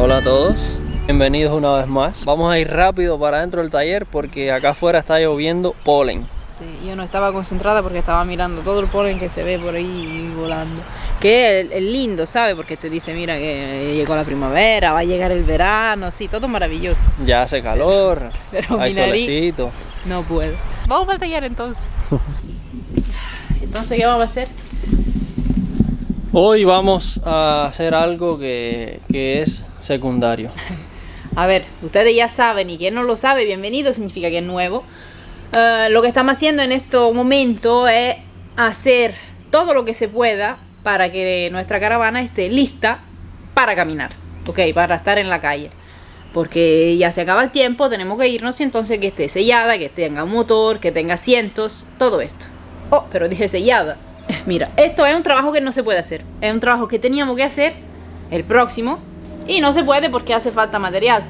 Hola a todos, bienvenidos una vez más. Vamos a ir rápido para dentro del taller porque acá afuera está lloviendo polen. Sí, yo no estaba concentrada porque estaba mirando todo el polen que se ve por ahí volando. Que es lindo, ¿sabes? Porque te dice, mira que llegó la primavera, va a llegar el verano, sí, todo maravilloso. Ya hace calor, Pero hay solecito. No puedo. Vamos para el taller entonces. Entonces, ¿qué vamos a hacer? Hoy vamos a hacer algo que es secundario. A ver, ustedes ya saben, y quien no lo sabe, bienvenido, significa que es nuevo. Lo que estamos haciendo en este momento es hacer todo lo que se pueda para que nuestra caravana esté lista para caminar, ok, para estar en la calle. Porque ya se acaba el tiempo, tenemos que irnos y entonces que esté sellada, que tenga un motor, que tenga asientos, todo esto. Oh, pero dije sellada. Mira, esto es un trabajo que no se puede hacer. Es un trabajo que teníamos que hacer el próximo y no se puede porque hace falta material.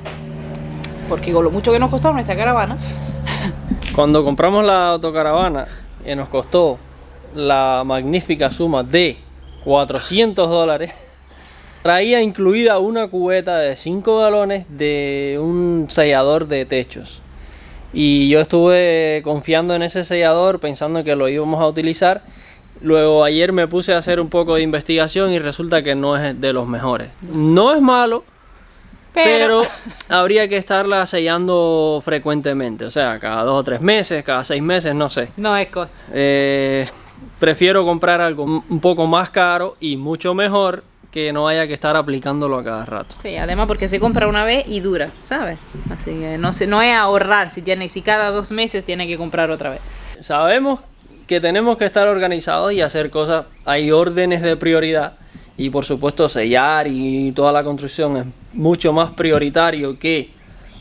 Porque con lo mucho que nos costó nuestra caravana. Cuando compramos la autocaravana, nos costó la magnífica suma de $400, traía incluida una cubeta de 5 galones de un sellador de techos. Y yo estuve confiando en ese sellador, pensando que lo íbamos a utilizar. Luego ayer me puse a hacer un poco de investigación y resulta que no es de los mejores. No es malo, pero habría que estarla sellando frecuentemente. O sea, cada 2 o 3 meses, cada 6 meses, no sé. No es cosa. Prefiero comprar algo un poco más caro y mucho mejor que no haya que estar aplicándolo a cada rato. Sí, además porque se compra una vez y dura, ¿sabes? Así que no es ahorrar si cada 2 meses tiene que comprar otra vez. Sabemos que tenemos que estar organizados y hacer cosas, hay órdenes de prioridad y por supuesto sellar y toda la construcción es mucho más prioritario que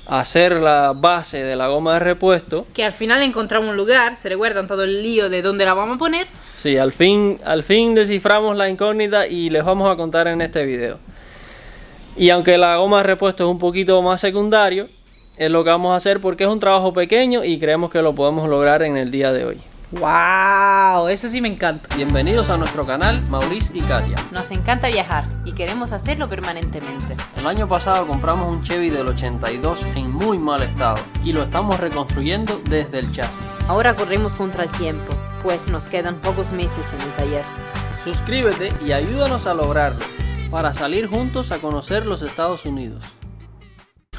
hacer la base de la goma de repuesto. Que al final encontramos un lugar, se recuerdan todo el lío de dónde la vamos a poner. Sí, al fin desciframos la incógnita y les vamos a contar en este video. Y aunque la goma de repuesto es un poquito más secundario, es lo que vamos a hacer porque es un trabajo pequeño y creemos que lo podemos lograr en el día de hoy. ¡Wow! Eso sí me encanta. Bienvenidos a nuestro canal Maurice y Katia. Nos encanta viajar y queremos hacerlo permanentemente. El año pasado compramos un Chevy del 82 en muy mal estado y lo estamos reconstruyendo desde el chasis. Ahora corremos contra el tiempo, pues nos quedan pocos meses en el taller. Suscríbete y ayúdanos a lograrlo para salir juntos a conocer los Estados Unidos.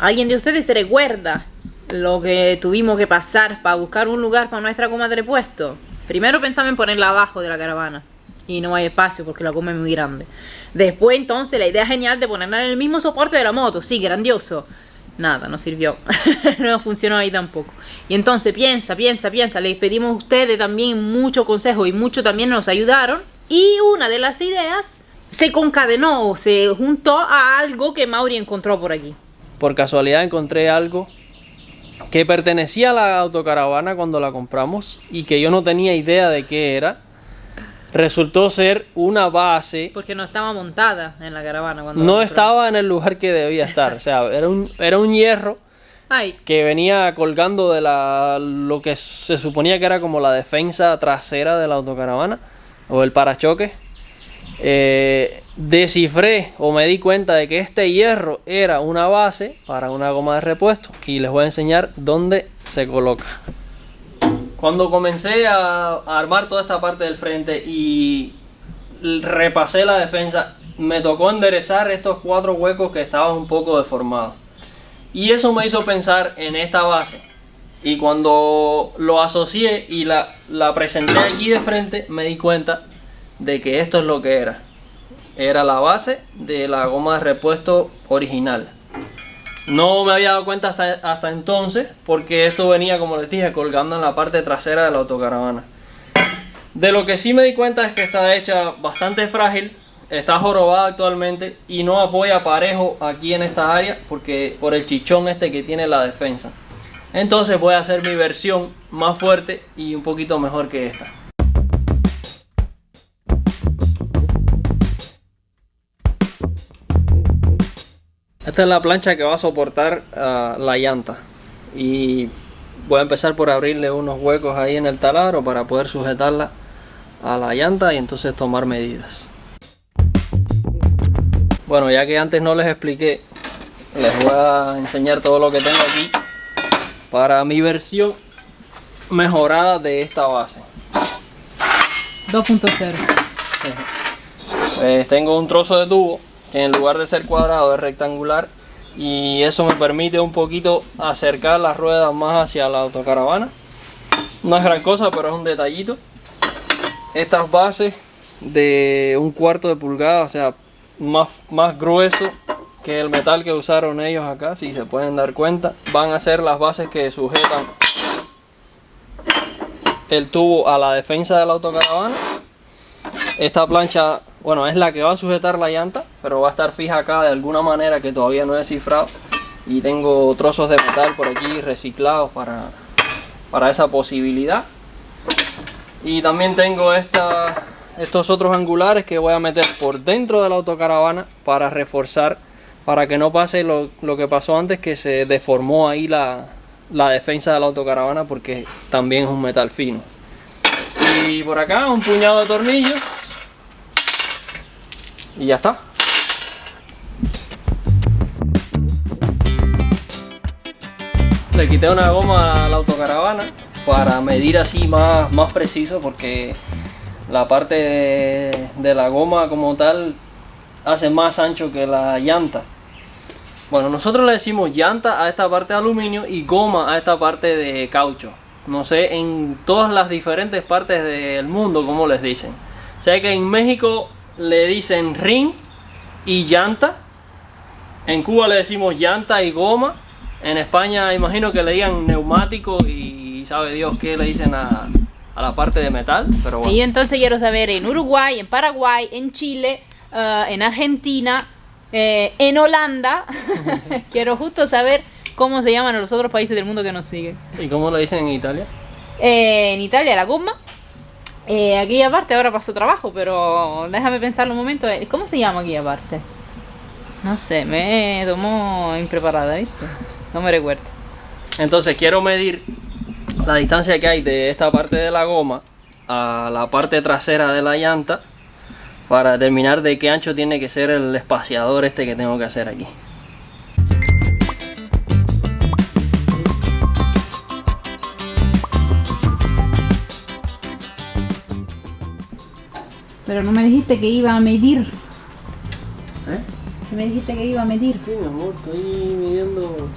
¿Alguien de ustedes se recuerda lo que tuvimos que pasar para buscar un lugar para nuestra goma de repuesto? Primero pensamos en ponerla abajo de la caravana y no hay espacio porque la goma es muy grande. Después entonces la idea genial de ponerla en el mismo soporte de la moto, sí, grandioso. Nada, no sirvió. No funcionó ahí tampoco. Y entonces piensa. Les pedimos a ustedes también mucho consejo y mucho también nos ayudaron. Y una de las ideas se concadenó o se juntó a algo que Mauri encontró por aquí. Por casualidad encontré algo que pertenecía a la autocaravana cuando la compramos y que yo no tenía idea de qué era. Resultó ser una base. Porque no estaba montada en la caravana cuando no estaba en el lugar que debía estar. Exacto. O sea, era un hierro que venía colgando de lo que se suponía que era como la defensa trasera de la autocaravana o el parachoque. Descifré o me di cuenta de que este hierro era una base para una goma de repuesto y les voy a enseñar dónde se coloca. Cuando comencé a armar toda esta parte del frente y repasé la defensa, me tocó enderezar estos 4 huecos que estaban un poco deformados y eso me hizo pensar en esta base. Y cuando lo asocié y la presenté aquí de frente, me di cuenta de que esto es lo que era. Era la base de la goma de repuesto original. No me había dado cuenta hasta entonces, porque esto venía, como les dije, colgando en la parte trasera de la autocaravana. De lo que sí me di cuenta es que está hecha bastante frágil, está jorobada actualmente y no apoya parejo aquí en esta área porque por el chichón este que tiene la defensa. Entonces voy a hacer mi versión más fuerte y un poquito mejor que esta. Esta es la plancha que va a soportar la llanta y voy a empezar por abrirle unos huecos ahí en el taladro para poder sujetarla a la llanta y entonces tomar medidas. Bueno, ya que antes no les expliqué, les voy a enseñar todo lo que tengo aquí para mi versión mejorada de esta base. 2.0. Pues tengo un trozo de tubo que en lugar de ser cuadrado es rectangular, y eso me permite un poquito acercar las ruedas más hacia la autocaravana. No es gran cosa, pero es un detallito. Estas bases de 1/4 de pulgada, o sea, más grueso que el metal que usaron ellos acá, si se pueden dar cuenta, van a ser las bases que sujetan el tubo a la defensa de la autocaravana. Esta plancha, bueno, es la que va a sujetar la llanta, pero va a estar fija acá de alguna manera que todavía no he descifrado, y tengo trozos de metal por aquí reciclados para esa posibilidad. Y también tengo estos otros angulares que voy a meter por dentro de la autocaravana para reforzar, para que no pase lo que pasó antes, que se deformó ahí la defensa de la autocaravana, porque también es un metal fino. Y por acá un puñado de tornillos y ya está. Le quité una goma a la autocaravana para medir así más preciso, porque la parte de la goma como tal hace más ancho que la llanta. Bueno, nosotros le decimos llanta a esta parte de aluminio y goma a esta parte de caucho. No sé en todas las diferentes partes del mundo cómo les dicen. Sé que en México le dicen ring y llanta. En Cuba le decimos llanta y goma. En España imagino que le digan neumático y sabe Dios qué le dicen a la parte de metal. Pero bueno. Y yo entonces quiero saber en Uruguay, en Paraguay, en Chile, en Argentina, en Holanda. Quiero justo saber cómo se llaman los otros países del mundo que nos siguen. ¿Y cómo le dicen en Italia? En Italia la goma. Aquí aparte ahora pasó trabajo, pero déjame pensarlo un momento. ¿Cómo se llama aquí aparte? No sé, me tomó impreparada, ¿viste? No me recuerdo. Entonces quiero medir la distancia que hay de esta parte de la goma a la parte trasera de la llanta para determinar de qué ancho tiene que ser el espaciador este que tengo que hacer aquí. Pero no me dijiste que iba a medir. ¿Eh? Me dijiste que iba a medir. Sí, mi amor, estoy midiendo.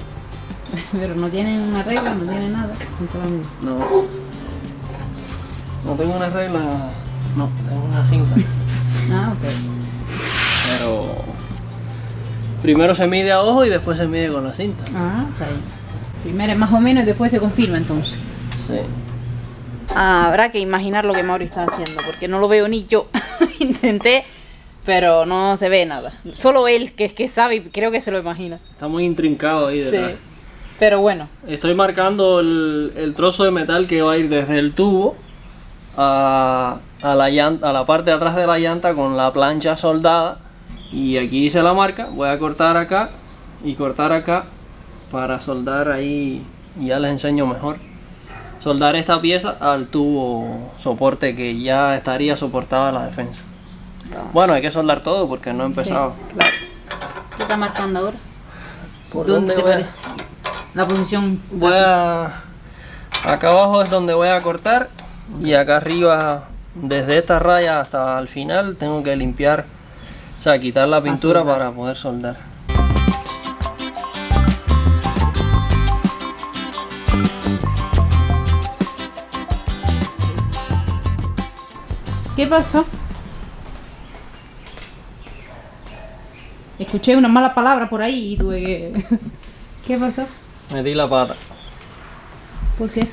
Pero no tienen una regla, no tienen nada. No. No tengo una regla. No, tengo una cinta. Ah, ok. Pero primero se mide a ojo y después se mide con la cinta. Ah, está bien. Primero es más o menos y después se confirma entonces. Sí. Habrá que imaginar lo que Mauri está haciendo, porque no lo veo ni yo. Intenté, pero no se ve nada. Solo él, que sabe, y creo que se lo imagina. Está muy intrincado ahí detrás. Sí. Pero bueno. Estoy marcando el trozo de metal que va a ir desde el tubo a la llanta, a la parte de atrás de la llanta, con la plancha soldada. Y aquí hice la marca. Voy a cortar acá y cortar acá para soldar ahí, y ya les enseño mejor. Soldar esta pieza al tubo soporte que ya estaría soportada la defensa. Bueno, hay que soldar todo porque no he empezado. Sí, claro. ¿Qué está marcando ahora? ¿Por ¿Dónde te voy a- parece? La posición. Voy a... Acá abajo es donde voy a cortar, y acá arriba, desde esta raya hasta el final, tengo que limpiar, o sea, quitar la pintura soldar. para poder soldar. ¿Qué pasó? Escuché una mala palabra por ahí y tuve que... ¿Qué pasó? Metí la pata, ¿Por qué?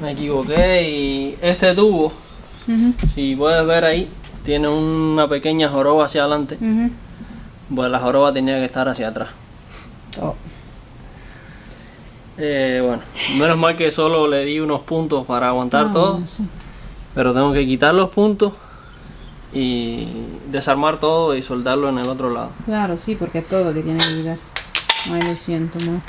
me equivoqué, y este tubo, Ujú, si puedes ver ahí, tiene una pequeña joroba hacia adelante. ujú. Pues la joroba tenía que estar hacia atrás. Oh. Bueno, menos mal que solo le di unos puntos para aguantar Ah, todo, sí. pero tengo que quitar los puntos y desarmar todo y soldarlo en el otro lado. Claro, sí, porque es todo que tiene que quitar. Ay, lo siento, no.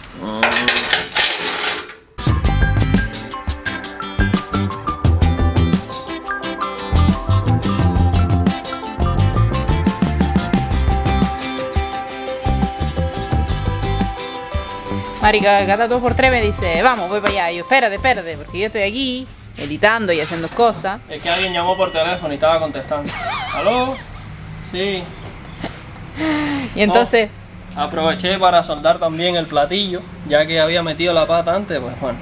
Marica, cada 2x3 me dice, vamos, voy para allá. Y yo, espérate, porque yo estoy aquí editando y haciendo cosas. Es que alguien llamó por teléfono y estaba contestando. ¿Aló? Sí. Y entonces, Aproveché para soldar también el platillo, ya que había metido la pata antes, pues bueno.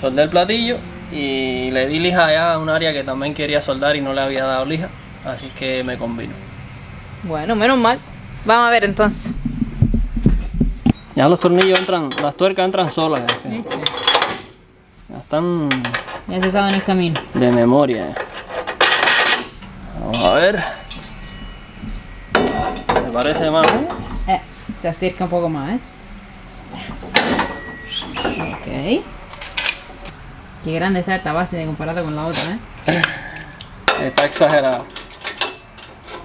Soldé el platillo y le di lija allá a un área que también quería soldar y no le había dado lija. Así que me combino. bueno, menos mal. Vamos a ver entonces. Ya los tornillos entran, las tuercas entran solas. ¿Viste? Ya están Ya se sabe en el camino. de memoria. Vamos a ver. ¿Te parece más? Se acerca un poco más, Ok. Qué grande está esta base comparada con la otra, Está exagerado.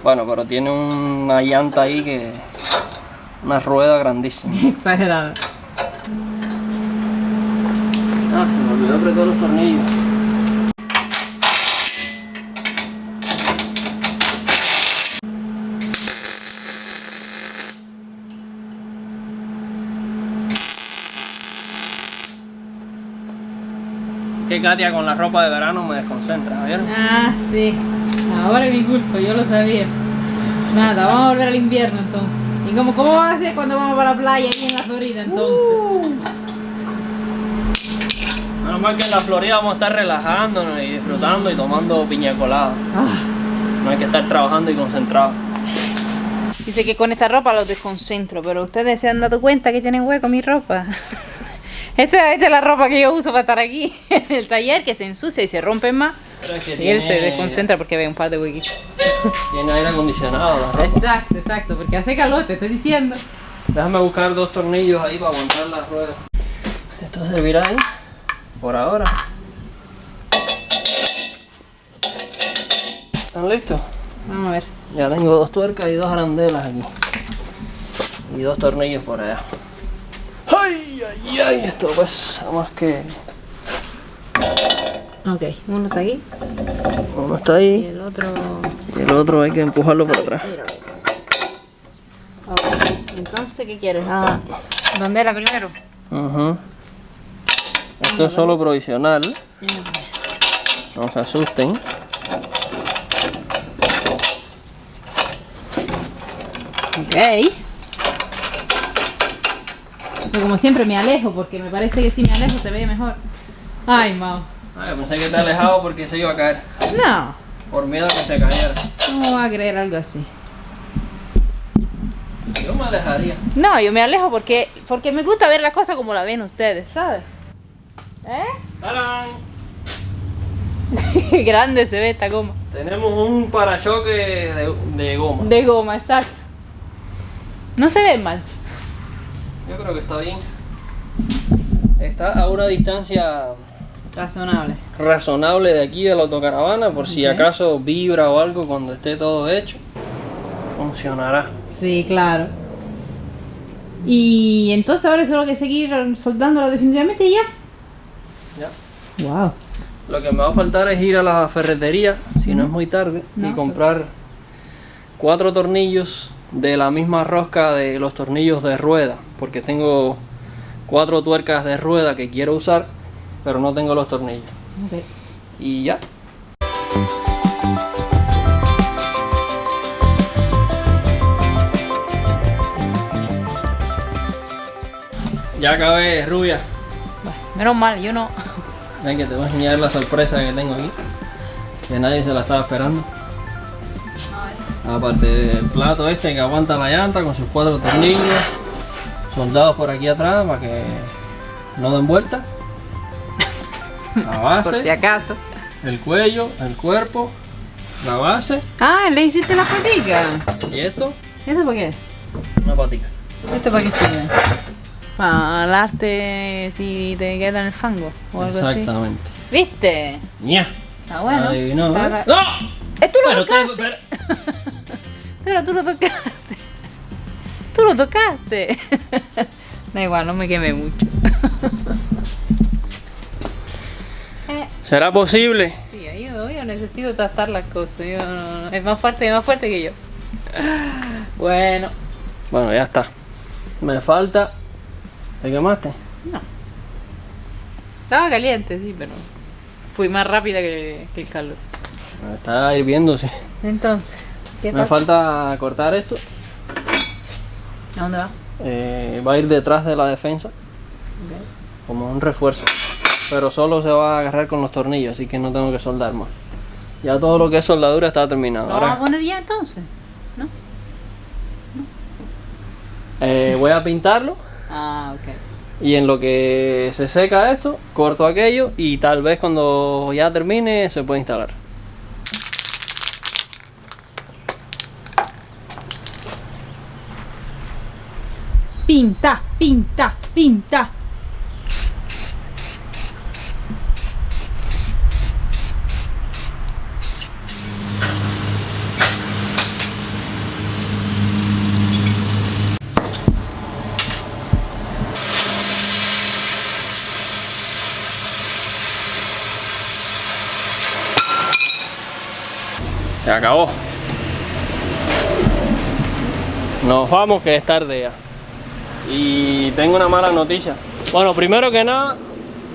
Bueno, pero tiene una llanta ahí que... Una rueda grandísima. Exagerada. Ah, se me olvidó apretar los tornillos. Que Katia con la ropa de verano me desconcentra, ¿vieron? Ah, sí. Ahora es mi culpa, yo lo sabía. Nada, vamos a volver al invierno entonces. ¿Y cómo va a ser cuando vamos para la playa ahí en la Florida entonces? Menos mal que en la Florida vamos a estar relajándonos y disfrutando y tomando piña colada. No hay que estar trabajando y concentrado. Dice que con esta ropa los desconcentro, pero ustedes se han dado cuenta que tienen hueco mi ropa. Esta es la ropa que yo uso para estar aquí en el taller, que se ensucia y se rompe más. Pero es que Y él se desconcentra porque ve un par de huequitos. Tiene aire acondicionado la ropa. Exacto, porque hace calor, te estoy diciendo. Déjame buscar 2 tornillos ahí para aguantar las ruedas. Esto servirá ahí, por ahora. ¿Están listos? Vamos a ver. Ya tengo 2 tuercas y 2 arandelas aquí. Y 2 tornillos por allá. ¡Ay, ay, ay! Esto pesa más que... Ok, uno está aquí Uno está y ahí el otro... y el otro hay que empujarlo para atrás. Ok, entonces, ¿qué quieres? Ah, ¿dónde era primero? Ujú. Esto es solo provisional. No se asusten. Ok. Yo como siempre me alejo porque me parece que si me alejo se ve mejor. Ay, Mau. Ay, pensé que te alejaba porque se iba a caer. No, Por miedo a que se cayera. ¿cómo va a creer algo así? Yo me alejaría. No, yo me alejo porque me gusta ver las cosas como la ven ustedes, ¿sabes? ¡Tarán! Qué grande se ve esta goma. Tenemos un parachoque de goma. De goma, exacto. No se ve mal. Yo creo que está bien. Está a una distancia Razonable. razonable de aquí de la autocaravana, por si Ok. acaso vibra o algo cuando esté todo hecho. Funcionará. Sí, claro. Y entonces ahora solo hay que seguir soldándola definitivamente y ya. Ya. Wow. Lo que me va a faltar es ir a la ferretería, si no es muy tarde, y No. comprar 4 tornillos de la misma rosca de los tornillos de rueda, porque tengo 4 tuercas de rueda que quiero usar, pero no tengo los tornillos. Ok. Y ya. Ya acabé, rubia. Bueno, menos mal, yo no. Ven que te voy a enseñar la sorpresa que tengo aquí. Que nadie se la estaba esperando. Aparte del plato este que aguanta la llanta con sus 4 tornillos soldados por aquí atrás para que no den vuelta. La Por si base, acaso. el cuello, el cuerpo, la base Ah, le hiciste la patica. y esto, ¿Esto para qué? una patica. ¿Esto para qué sirve? Para alarte si te queda en el fango o algo así. Exactamente. ¿Viste? ¡Ña! Está bueno. Adivinó, ¿eh? Está- ¡No! Tú lo Pero tocaste. pero- Pero tú lo tocaste. Tú lo tocaste. Da igual, no me quemé mucho. ¿Será posible? Sí, yo necesito tratar las cosas. Es más fuerte que yo. Bueno, Bueno, ya está. Me falta ¿Te quemaste? No. Estaba caliente, sí, pero fui más rápida que el calor. Está hirviendo, sí. Entonces, ¿qué Me falta? falta cortar esto. ¿A dónde va? Va a ir detrás de la defensa como un refuerzo. Pero solo se va a agarrar con los tornillos, así que no tengo que soldar más. Ya todo lo que es soldadura está terminado. ¿Lo Ahora, vamos a poner ya entonces? ¿No? voy a pintarlo Ah, ok. y en lo que se seca esto, corto aquello y tal vez cuando ya termine se puede instalar. Pinta, pinta, pinta. Se acabó. Nos vamos, que es tarde ya. Y tengo una mala noticia. Bueno, primero que nada,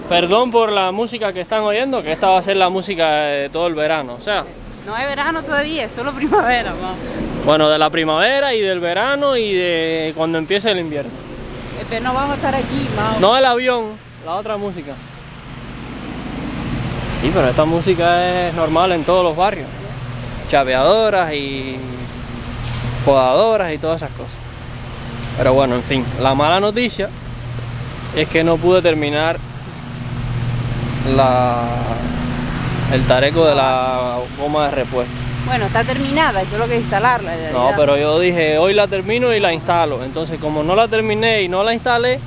perdón por la música que están oyendo, que esta va a ser la música de todo el verano. O sea, No es verano todavía, es solo primavera, vamos. bueno, de la primavera y del verano y de cuando empiece el invierno. Pero no vamos a estar aquí, vamos. No el avión, la otra música. Sí, pero esta música es normal en todos los barrios. Chapeadoras y podadoras y todas esas cosas. Pero bueno, en fin, la mala noticia es que no pude terminar el tareco de la goma de repuesto. Bueno, está terminada, solo que instalarla. No, pero yo dije, hoy la termino y la instalo. Entonces, como no la terminé y no la instalé,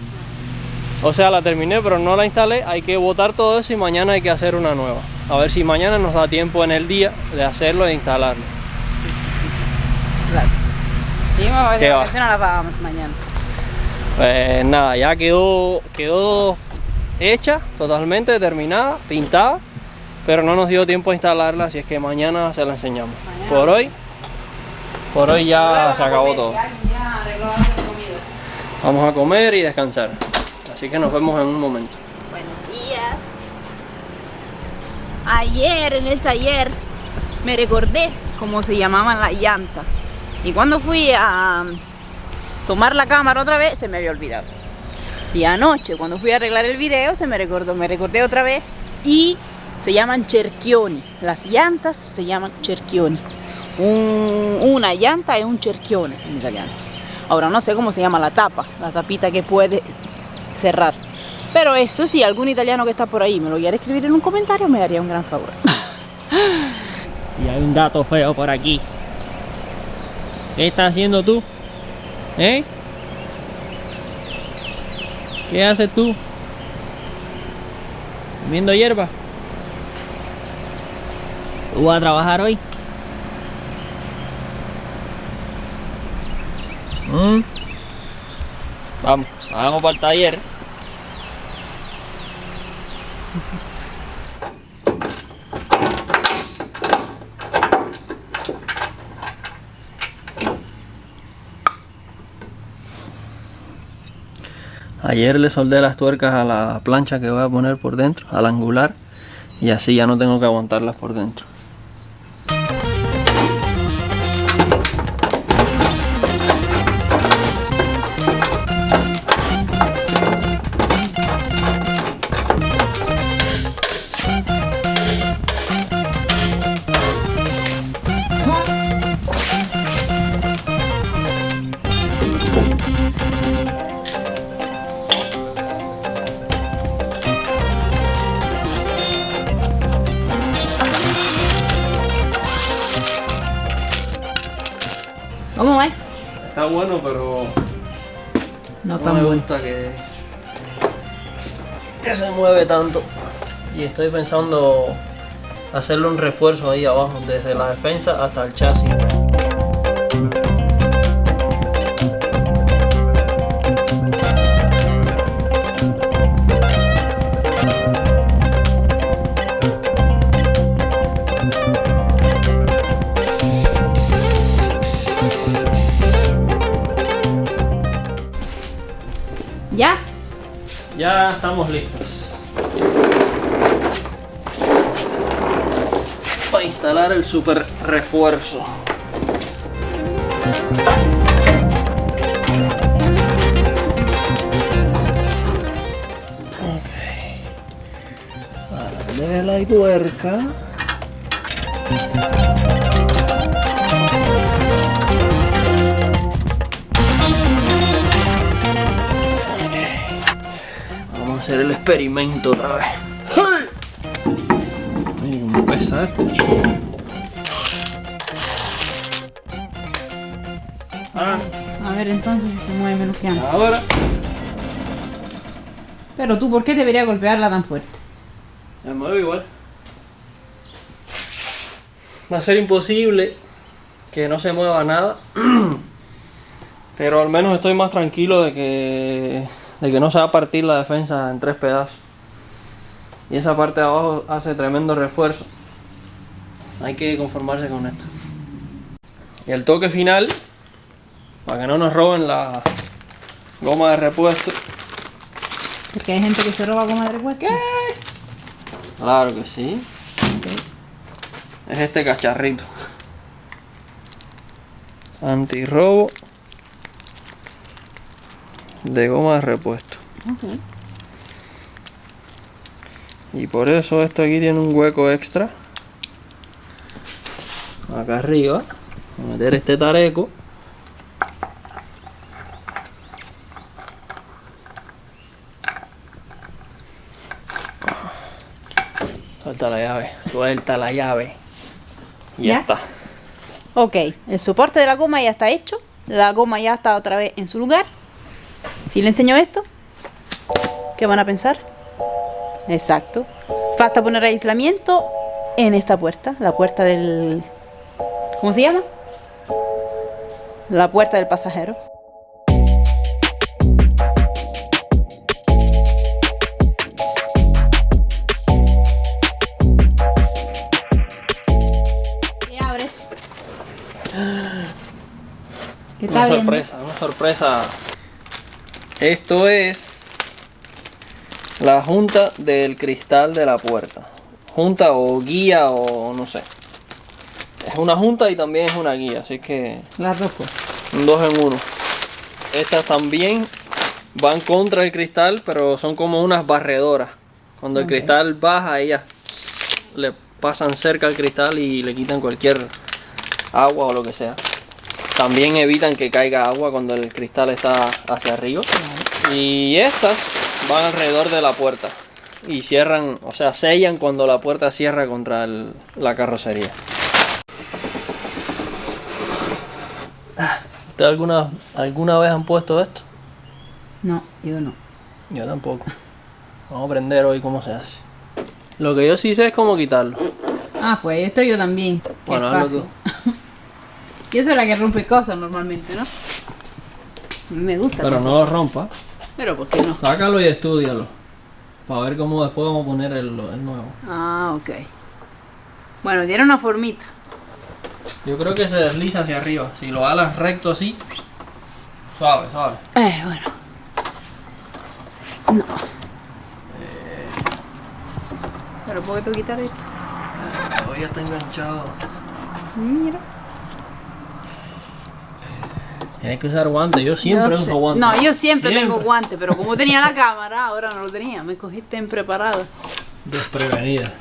o sea, la terminé pero no la instalé, hay que botar todo eso y mañana hay que hacer una nueva. A ver si mañana nos da tiempo en el día de hacerlo e instalarlo. Claro. Sí, vamos a ¿Qué va? no la pagamos mañana. Pues nada, ya quedó hecha, totalmente terminada, pintada, pero no nos dio tiempo a instalarla, así es que mañana se la enseñamos. Mañana. Por hoy ya se acabó todo. Ya arregló la comida. Vamos a comer y descansar. Así que nos vemos en un momento. Buenos días. Ayer en el taller me recordé cómo se llamaban las llantas. Y cuando fui a tomar la cámara otra vez, se me había olvidado. Y anoche, cuando fui a arreglar el video, me recordé otra vez. Y se llaman cerchioni. Las llantas se llaman cerchioni. Una llanta es un cerchione en italiano. Ahora no sé cómo se llama la tapa, la tapita que puede cerrar. Pero eso sí, algún italiano que está por ahí me lo quiere escribir en un comentario, me daría un gran favor. Y hay un dato feo por aquí. ¿Qué estás haciendo tú? ¿Eh? ¿Qué haces tú? ¿Comiendo hierba? ¿Tú vas a trabajar hoy? Vamos para el taller. Ayer le soldé las tuercas a la plancha que voy a poner por dentro, al angular, y así ya no tengo que aguantarlas por dentro. ¿Cómo es? Está bueno, pero No no tan me bueno. gusta que se mueve tanto. Y estoy pensando hacerle un refuerzo ahí abajo, desde la defensa hasta el chasis. ¿Ya? Ya estamos listos para instalar el super refuerzo. Ok. Darle la tuerca. Vamos a hacer el experimento otra vez. Ay, cómo pesa esto. A ver entonces si se mueve menos que antes. Ahora. Pero tú, ¿por qué debería golpearla tan fuerte? Se mueve igual. Va a ser imposible que no se mueva nada. Pero al menos estoy más tranquilo de que no se va a partir la defensa en 3 pedazos. Y esa parte de abajo hace tremendo refuerzo. Hay que conformarse con esto. Y el toque final, para que no nos roben la goma de repuesto. Porque hay gente que se roba goma de repuesto. ¿Qué? Claro que sí. Es este cacharrito. Antirrobo de goma de repuesto. Okay. Y por eso esto aquí tiene un hueco extra. Acá arriba. Voy a meter este tareco. Suelta la llave. Suelta la llave. Y ya está. Ok, el soporte de la goma ya está hecho. La goma ya está otra vez en su lugar. Si le enseño esto, ¿qué van a pensar? Exacto. Falta poner aislamiento en esta puerta. La puerta del... ¿Cómo se llama? La puerta del pasajero. ¿Qué abres? ¿Qué Una está viendo? sorpresa, una sorpresa. Esto es la junta del cristal de la puerta. Junta o guía o no sé. Es una junta y también es una guía, así que Las dos cosas. un 2 en 1. Estas también van contra el cristal, pero son como unas barredoras. Cuando el cristal baja, ellas le pasan cerca al cristal y le quitan cualquier agua o lo que sea. También evitan que caiga agua cuando el cristal está hacia arriba. Y estas van alrededor de la puerta y cierran, o sea, sellan cuando la puerta cierra contra la carrocería. ¿Ustedes alguna vez han puesto esto? No, yo no. Yo tampoco. Vamos a aprender hoy cómo se hace. Lo que yo sí sé es cómo quitarlo. Ah, pues esto yo también. Qué Bueno, hazlo fácil. tú. Yo soy la que rompe cosas normalmente, ¿no? A mí me gusta. Pero no lo rompa. Pero ¿por qué no? Sácalo y estúdialo. Para ver cómo después vamos a poner el nuevo. Ah, ok. Bueno, tiene una formita. Yo creo que se desliza hacia arriba. Si lo alas recto así. Suave, suave. Bueno. No. Pero ¿puedo quitar esto? Todavía está enganchado. Mira. Tienes que usar guantes. Yo siempre uso guantes. No, yo siempre tengo guantes, pero como tenía la cámara, ahora no lo tenía. Me cogiste en preparado. Desprevenida.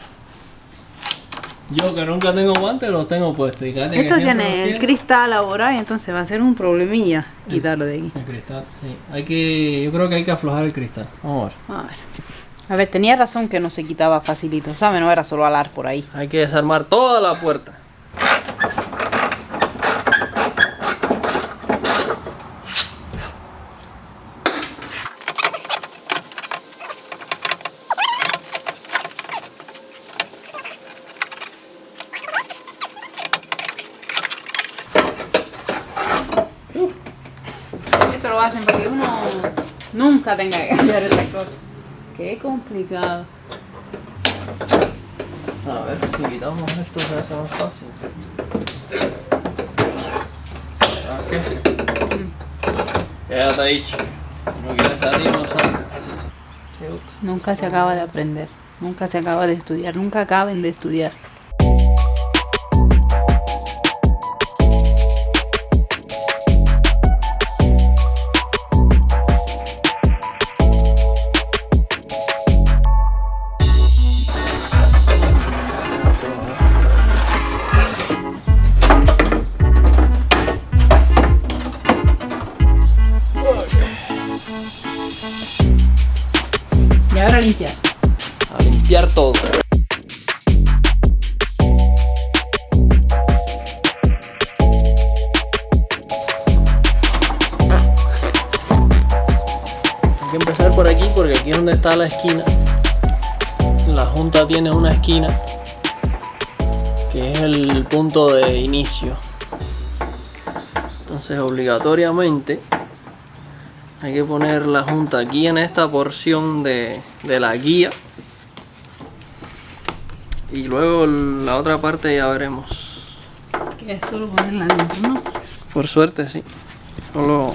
Yo que nunca tengo guantes los tengo puestos. Y Katia, Esto que siempre tiene los el cristal ahora y entonces va a ser un problemilla quitarlo de aquí. El cristal, sí. Yo creo que hay que aflojar el cristal. Vamos a ver. A ver. A ver, tenía razón que no se quitaba facilito, ¿sabes? No era solo alar por ahí. Hay que desarmar toda la puerta. Esto lo hacen para que uno nunca tenga que cambiar estas cosas. Qué complicado. A ver, si quitamos esto se hace más fácil. Quédate ahí, chico. Si no quieres salir, no sale. Nunca se acaba de aprender, nunca se acaba de estudiar, nunca acaben de estudiar. Y ahora limpiar. A limpiar todo. Hay que empezar por aquí porque aquí es donde está la esquina. La junta tiene una esquina que es el punto de inicio. Entonces obligatoriamente hay que poner la junta aquí en esta porción de la guía. Y luego la otra parte ya veremos. Que es solo ponerla adentro, ¿no? Por suerte sí. Solo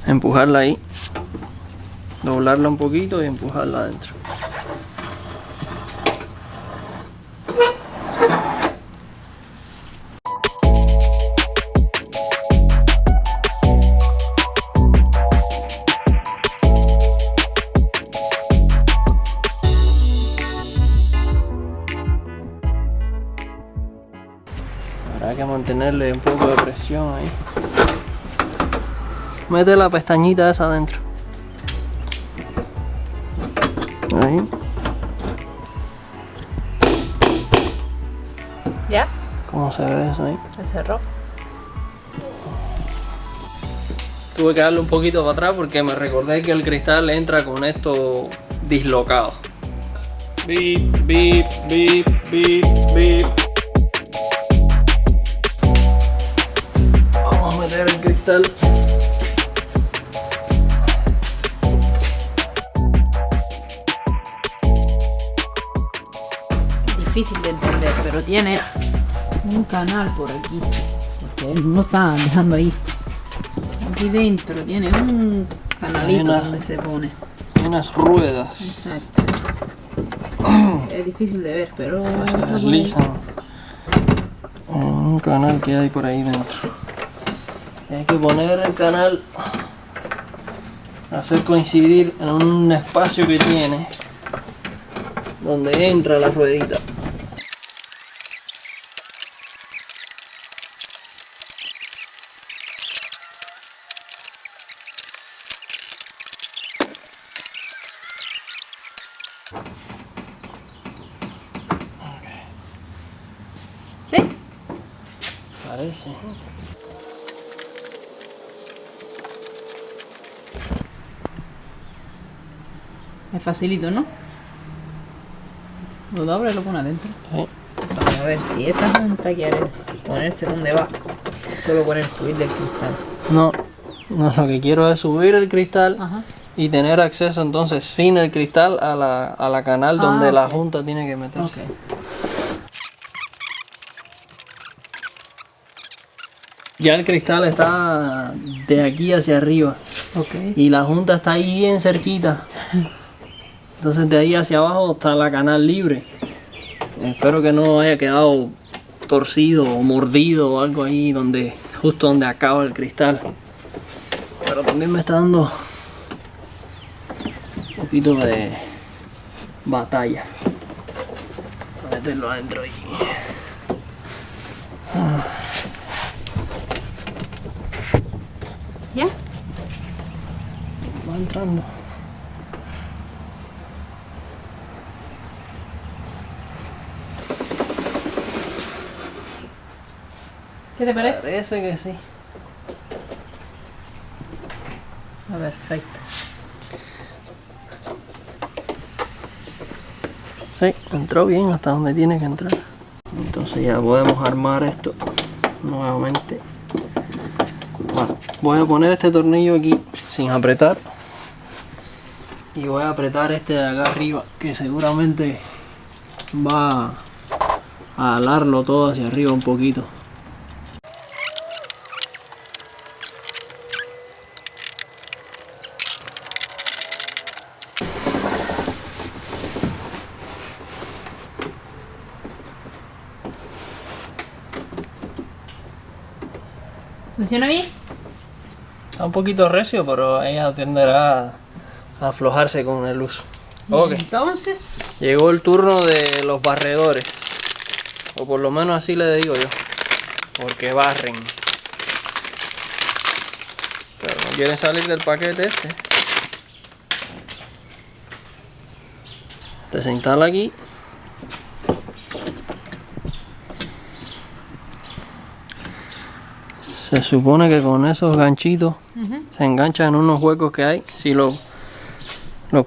empujarla ahí. Doblarla un poquito y empujarla adentro. Habrá que mantenerle un poco de presión ahí. Mete la pestañita esa adentro. Ahí. ¿Ya? ¿Cómo se ve eso ahí? Se cerró. Tuve que darle un poquito para atrás porque me recordé que el cristal entra con esto dislocado. Bip, bip, bip, bip, bip. Vamos a meter el cristal. Difícil de entender, pero tiene un canal por aquí. Porque no está dejando ahí. Aquí dentro tiene un canalito donde se pone. Hay unas ruedas Exacto. Es difícil de ver, pero que se deslizan en un canal que hay por ahí dentro. Y hay que poner el canal, hacer coincidir en un espacio que tiene donde entra la ruedita. ¿Sí? Parece. Es facilito, ¿no? Lo dobla y lo pone adentro. Sí. Vamos a ver si esta junta quiere ponerse donde va. Solo poner subir del cristal. No, lo que quiero es subir el cristal. Ajá. Y tener acceso entonces sin el cristal a la canal donde la junta tiene que meterse. Ok. Ya el cristal está de aquí hacia arriba Ok. y la junta está ahí bien cerquita. Entonces de ahí hacia abajo está la canal libre. Espero que no haya quedado torcido o mordido o algo ahí justo donde acaba el cristal. Pero también me está dando un poquito de batalla. Voy a meterlo adentro ahí. ¿Ya? Va entrando. ¿Qué te parece? Parece que sí. Perfecto. Sí, entró bien hasta donde tiene que entrar. Entonces ya podemos armar esto nuevamente. Bueno, voy a poner este tornillo aquí sin apretar. Y voy a apretar este de acá arriba, que seguramente va a alarlo todo hacia arriba un poquito. ¿Funciona bien? Está un poquito recio, pero ella tenderá a aflojarse con el uso. Ok, Entonces, llegó el turno de los barredores. O por lo menos así le digo yo. Porque barren. Pero no quieren salir del paquete este. Se instala aquí. Se supone que con esos ganchitos se enganchan en unos huecos que hay. Si lo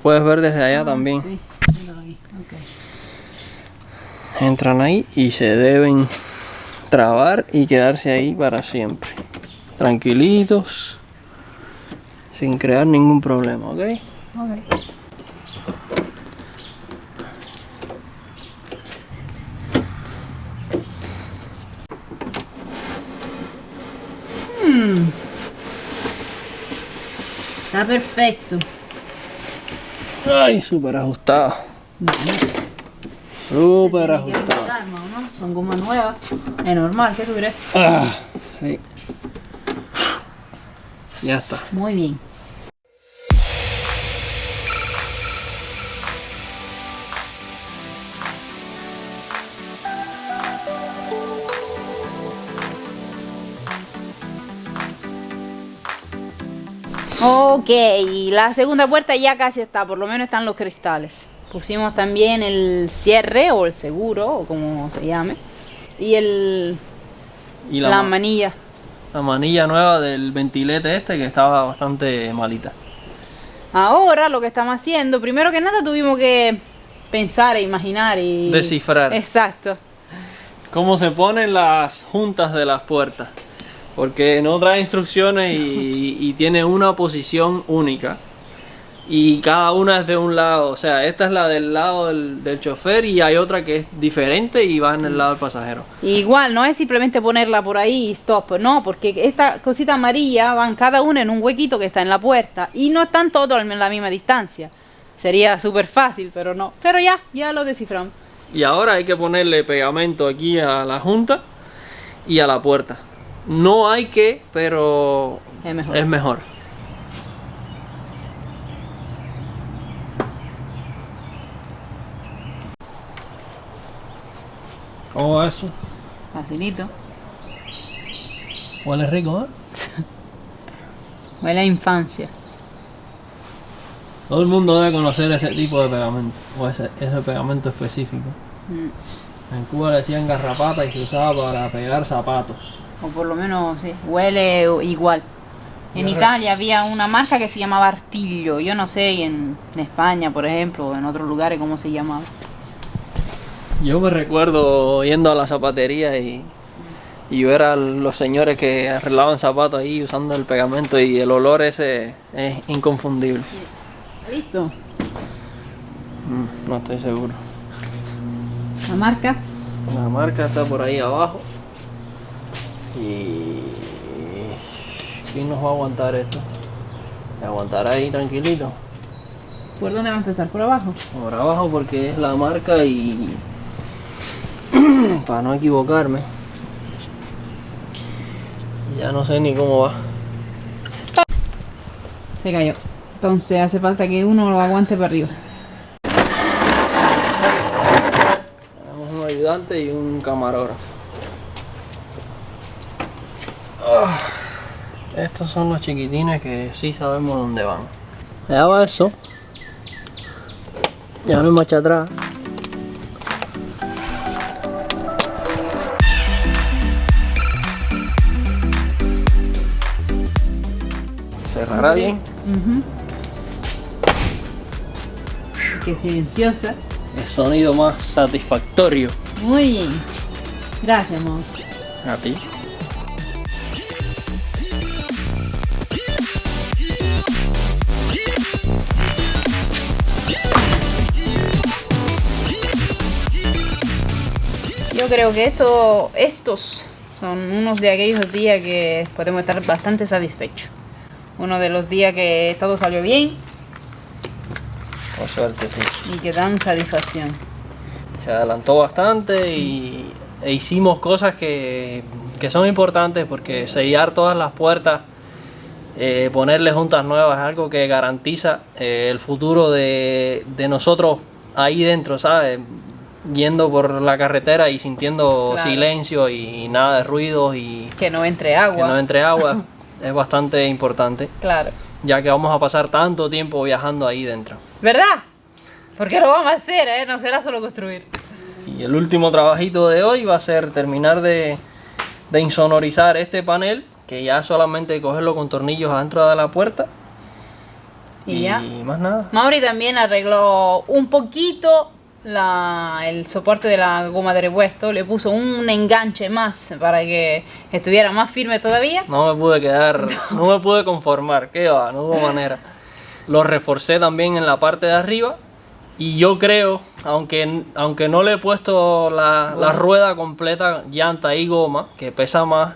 puedes ver desde allá también. sí, míralo ahí. Ok. Entran ahí y se deben trabar y quedarse ahí para siempre. Tranquilitos. Sin crear ningún problema, ¿ok? Ok. Está perfecto. Ay, súper ajustado. Súper ajustado. ¿No? Son gomas nuevas. Es normal, ¿qué tú crees? Ah, sí. Ya está. Muy bien. Ok, la segunda puerta ya casi está, por lo menos están los cristales. Pusimos también el cierre o el seguro, o como se llame, y Y la manilla. la manilla nueva del ventilete este que estaba bastante malita. Ahora lo que estamos haciendo, primero que nada tuvimos que pensar e imaginar y... Descifrar. Exacto. Cómo se ponen las juntas de las puertas. Porque no trae instrucciones y tiene una posición única. Y cada una es de un lado. O sea, esta es la del lado del chofer y hay otra que es diferente y va en el lado del pasajero. Igual, no es simplemente ponerla por ahí y stop, no, porque esta cosita amarilla van cada una en un huequito que está en la puerta y no están todos en la misma distancia. Sería súper fácil, pero no. Pero ya lo desciframos. Y ahora hay que ponerle pegamento aquí a la junta y a la puerta. No hay que, pero Es mejor. es mejor. ¿Cómo va eso? Facilito. Huele rico, ¿eh? Huele a infancia. Todo el mundo debe conocer ese tipo de pegamento, o ese pegamento específico. En Cuba le decían garrapata y se usaba para pegar zapatos. O por lo menos, sí, huele igual. En Italia había una marca que se llamaba Artiglio. Yo no sé en España, por ejemplo, o en otros lugares cómo se llamaba. Yo me recuerdo yendo a la zapatería y ver a los señores que arreglaban zapatos ahí usando el pegamento y el olor ese es inconfundible. ¿Listo? No estoy seguro. La marca. La marca está por ahí abajo. Y ¿quién nos va a aguantar esto? Se aguantará ahí tranquilito. ¿Por dónde va a empezar? ¿Por abajo? Por abajo porque es la marca y para no equivocarme. Ya no sé ni cómo va. Se cayó. Entonces hace falta que uno lo aguante para arriba. Tenemos un ayudante y un camarógrafo. Estos son los chiquitines que sí sabemos dónde van. Ya va eso. Ya no hay marcha atrás. Cerrará bien. Qué silenciosa. El sonido más satisfactorio. Muy bien. Gracias, amor. A ti. Yo creo que estos son unos de aquellos días que podemos estar bastante satisfechos. Uno de los días que todo salió bien Por suerte, sí. y que dan satisfacción. Se adelantó bastante e hicimos cosas que que son importantes porque sellar todas las puertas, ponerle juntas nuevas es algo que garantiza el futuro de nosotros ahí dentro, ¿sabes? Yendo por la carretera y sintiendo Claro. silencio y nada de ruidos y Que no entre agua. que no entre agua es bastante importante, Claro. ya que vamos a pasar tanto tiempo viajando ahí dentro. ¿Verdad? Porque lo vamos a hacer, ¿eh? No será solo construir. Y el último trabajito de hoy va a ser terminar de insonorizar este panel, que ya solamente cogerlo con tornillos adentro de la puerta. Y ya. Más nada. Mauri también arregló un poquito el soporte de la goma de repuesto. Le puso un enganche más para que estuviera más firme todavía. No me pude quedar, no me pude conformar, qué va, no hubo manera. Lo reforcé también en la parte de arriba. Y yo creo, aunque no le he puesto la rueda completa, llanta y goma, que pesa más,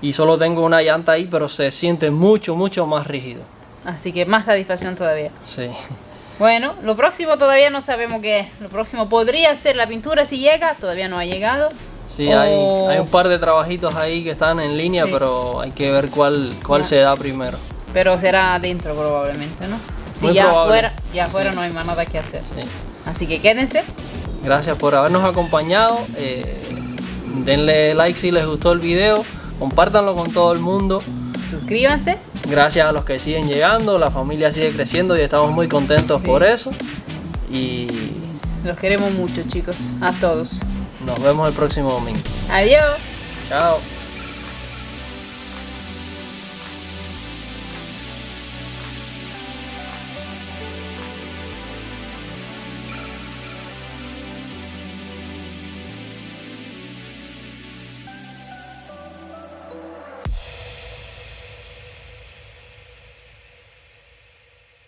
y solo tengo una llanta ahí, pero se siente mucho, mucho más rígido. Así que más satisfacción todavía. Sí. Bueno, lo próximo todavía no sabemos qué es. Lo próximo podría ser la pintura si llega, todavía no ha llegado. Sí, O- hay un par de trabajitos ahí que están en línea, Sí. pero hay que ver cuál Ya. se da primero. Pero será adentro probablemente, ¿no? Si Muy ya probable. afuera Sí. no hay más nada que hacer. Sí. Así que quédense. Gracias por habernos acompañado. Denle like si les gustó el video. Compártanlo con todo el mundo. Suscríbanse. Gracias a los que siguen llegando. La familia sigue creciendo y estamos muy contentos Sí. por eso. Y Los queremos mucho, chicos. A todos. nos vemos el próximo domingo. Adiós. Chao.